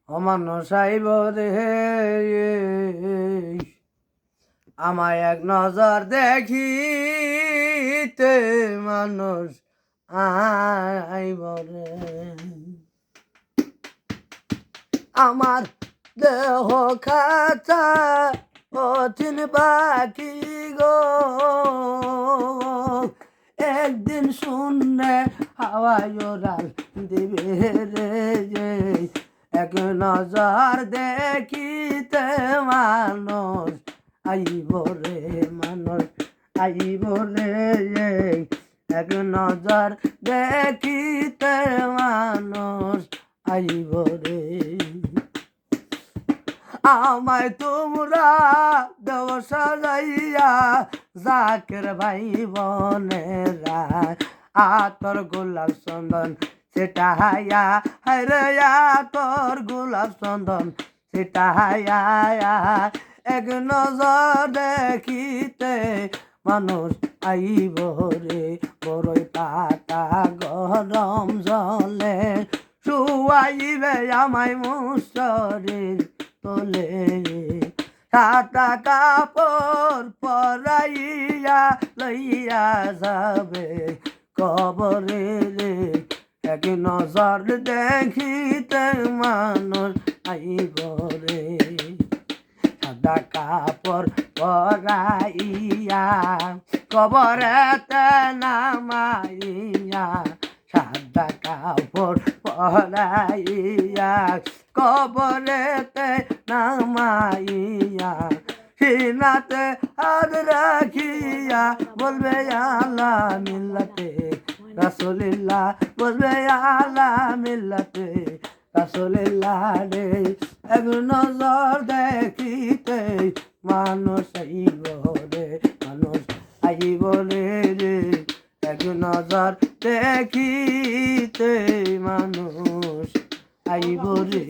অমানুষ আইব রে, আমায় এক নজর দেখিতে মানুষ আইব রে। আমার দেহ খাঁচা অচিন পাখি গো, একদিন শুনে হাওয়ায় ওরাল দিবে রে। এক নজর দেখিতে মানুষ আইব রে, মানুষ আইব রে। এক নজর দেখিতে মানুষ আইব রে। আমায় তোমরা দেব সাজাইয়া জাকের ভাই বোনেরা, আতর গোলাপ চন্দন সেটাইয়া, হরে আতর গোলাপ চন্দন সেটাইয়া। এক নজর দেখিতে মানুষ আইব রে। বড়ই পাতা গরম জলে শুয়াইবে আমায় মুসরির তোলে, সাদা কাপড় পরাইয়া লইয়া যাবে কবরে রে। এক নজর দেখিতে মানুষ আইব রে। সাদা কাপড় পরাইয়া কবরেতে নামাইয়া, সাদা কাপড় পরাইয়া কবরেতে নামাইয়া, সিনাতে হাত রাখিয়া বলবে আল্লাহ মিল্লাতে রাসূলুল্লাহ, বলবে আল্লাহ মিল্লাতে রাসূলুল্লাহ রে। এক নজর দেখিতে মানুষ আইব রে, মানুষ আইব রে। এক নজর দেখিতে মানুষ আইব রে।